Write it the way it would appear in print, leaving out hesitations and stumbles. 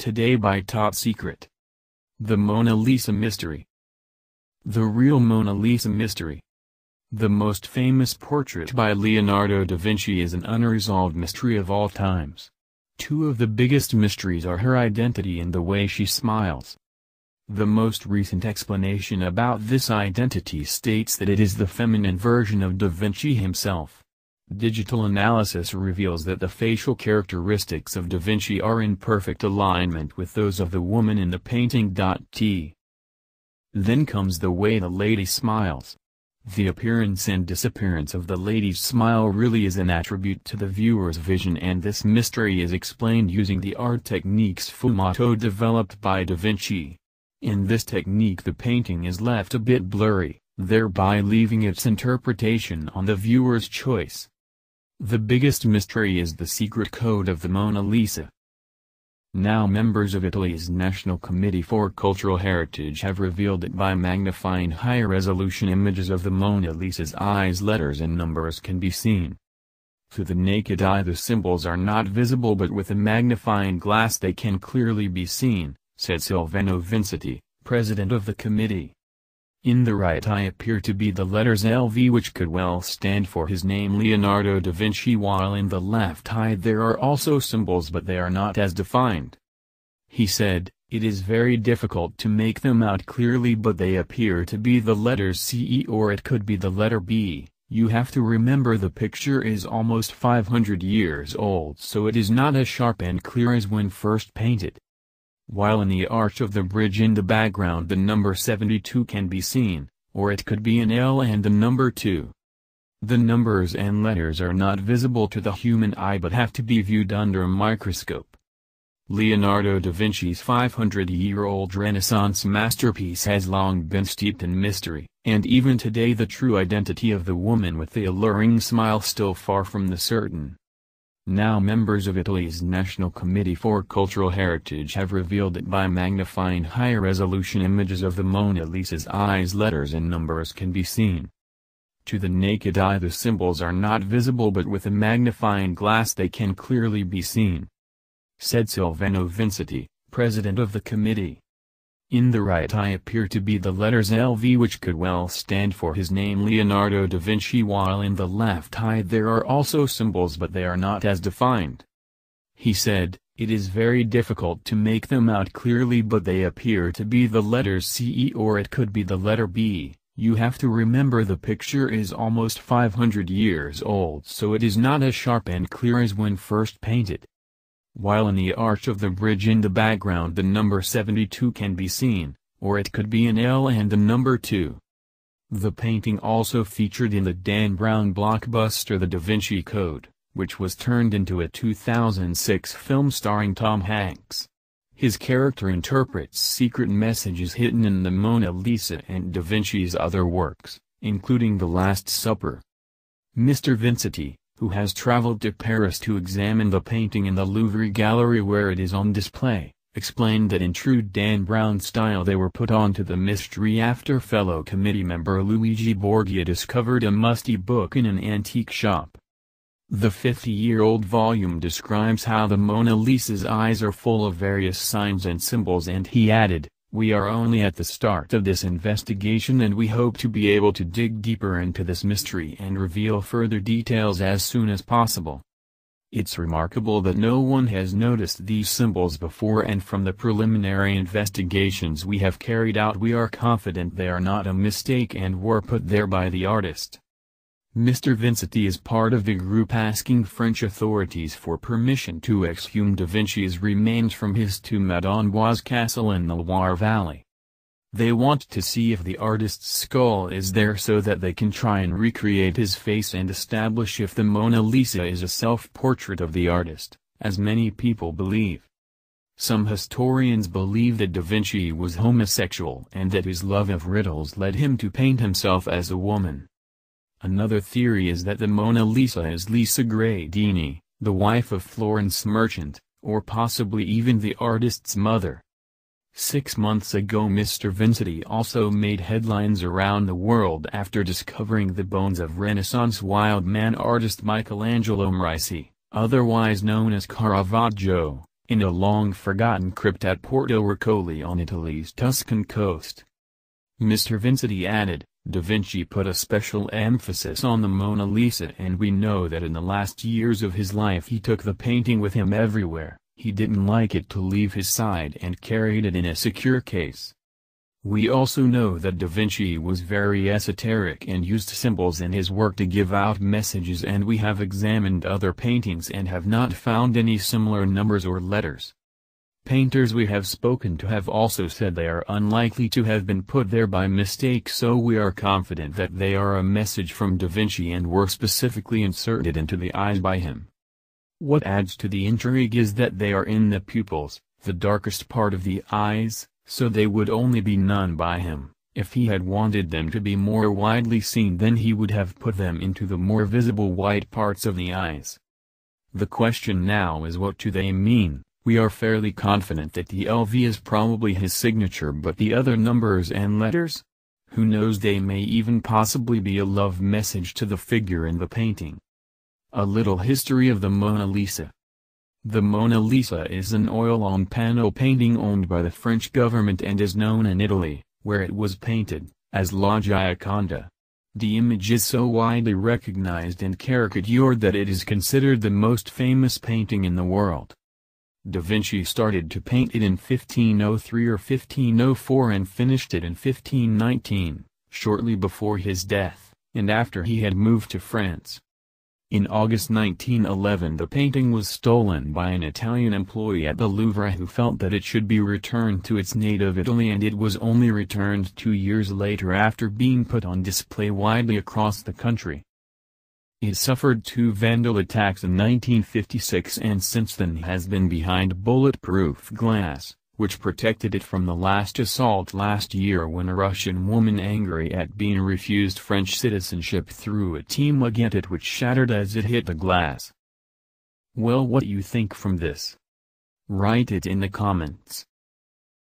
today by Top Secret. The Mona Lisa Mystery. The real Mona Lisa mystery. The most famous portrait by Leonardo da Vinci is an unresolved mystery of all times. Two of the biggest mysteries are her identity and the way she smiles. The most recent explanation about this identity states that it is the feminine version of da Vinci himself. Digital analysis reveals that the facial characteristics of da Vinci are in perfect alignment with those of the woman in the painting. Then comes the way the lady smiles. The appearance and disappearance of the lady's smile really is an attribute to the viewer's vision, and this mystery is explained using the art technique sfumato developed by da Vinci. In this technique the painting is left a bit blurry, thereby leaving its interpretation on the viewer's choice. The biggest mystery is the secret code of the Mona Lisa. Now members of Italy's National Committee for Cultural Heritage have revealed that by magnifying high-resolution images of the Mona Lisa's eyes, letters and numbers can be seen. To the naked eye the symbols are not visible, but with a magnifying glass they can clearly be seen, said Silvano Vinciti, president of the committee. In the right eye appear to be the letters LV, which could well stand for his name Leonardo da Vinci, while in the left eye there are also symbols, but they are not as defined. He said, "It is very difficult to make them out clearly, but they appear to be the letters CE, or it could be the letter B. You have to remember the picture is almost 500 years old, so it is not as sharp and clear as when first painted." While in the arch of the bridge in the background the number 72 can be seen, or it could be an L and the number 2. The numbers and letters are not visible to the human eye but have to be viewed under a microscope. Leonardo da Vinci's 500-year-old Renaissance masterpiece has long been steeped in mystery, and even today the true identity of the woman with the alluring smile still far from the certain. Now members of Italy's National Committee for Cultural Heritage have revealed that by magnifying high-resolution images of the Mona Lisa's eyes, letters and numbers can be seen. To the naked eye the symbols are not visible, but with a magnifying glass they can clearly be seen, said Silvano Vinciti, president of the committee. In the right eye appear to be the letters LV, which could well stand for his name Leonardo da Vinci, while in the left eye there are also symbols, but they are not as defined. He said, "It is very difficult to make them out clearly, but they appear to be the letters CE, or it could be the letter B. You have to remember the picture is almost 500 years old, so it is not as sharp and clear as when first painted." While in the arch of the bridge in the background the number 72 can be seen, or it could be an L and the number 2. The painting also featured in the Dan Brown blockbuster The Da Vinci Code, which was turned into a 2006 film starring Tom Hanks. His character interprets secret messages hidden in the Mona Lisa and Da Vinci's other works, including The Last Supper. Mr. Vinciti, who has traveled to Paris to examine the painting in the Louvre Gallery where it is on display, explained that in true Dan Brown style they were put onto the mystery after fellow committee member Luigi Borgia discovered a musty book in an antique shop. The 50-year-old volume describes how the Mona Lisa's eyes are full of various signs and symbols, and he added, "We are only at the start of this investigation and we hope to be able to dig deeper into this mystery and reveal further details as soon as possible." It's remarkable that no one has noticed these symbols before, and from the preliminary investigations we have carried out we are confident they are not a mistake and were put there by the artist. Mr. Vinciti is part of the group asking French authorities for permission to exhume da Vinci's remains from his tomb at Amboise Castle in the Loire Valley. They want to see if the artist's skull is there so that they can try and recreate his face and establish if the Mona Lisa is a self-portrait of the artist, as many people believe. Some historians believe that da Vinci was homosexual and that his love of riddles led him to paint himself as a woman. Another theory is that the Mona Lisa is Lisa Gradini, the wife of Florence Merchant, or possibly even the artist's mother. 6 months ago Mr. Vinciti also made headlines around the world after discovering the bones of Renaissance wild man artist Michelangelo Merisi, otherwise known as Caravaggio, in a long-forgotten crypt at Porto Ercole on Italy's Tuscan coast. Mr. Vincenti added, Da Vinci put a special emphasis on the Mona Lisa, and we know that in the last years of his life he took the painting with him everywhere. He didn't like it to leave his side and carried it in a secure case. We also know that Da Vinci was very esoteric and used symbols in his work to give out messages, and we have examined other paintings and have not found any similar numbers or letters. Painters we have spoken to have also said they are unlikely to have been put there by mistake, so we are confident that they are a message from Da Vinci and were specifically inserted into the eyes by him. What adds to the intrigue is that they are in the pupils, the darkest part of the eyes, so they would only be known by him. If he had wanted them to be more widely seen, then he would have put them into the more visible white parts of the eyes. The question now is, what do they mean? We are fairly confident that the LV is probably his signature, but the other numbers and letters? Who knows, they may even possibly be a love message to the figure in the painting. A little history of the Mona Lisa. The Mona Lisa is an oil-on panel painting owned by the French government and is known in Italy, where it was painted, as La Gioconda. The image is so widely recognized and caricatured that it is considered the most famous painting in the world. Da Vinci started to paint it in 1503 or 1504 and finished it in 1519, shortly before his death, and after he had moved to France. In August 1911 the painting was stolen by an Italian employee at the Louvre who felt that it should be returned to its native Italy, and it was only returned 2 years later after being put on display widely across the country. It suffered 2 vandal attacks in 1956 and since then has been behind bulletproof glass, which protected it from the last assault last year when a Russian woman, angry at being refused French citizenship, threw a team-mug at it which shattered as it hit the glass. Well, what do you think from this? Write it in the comments.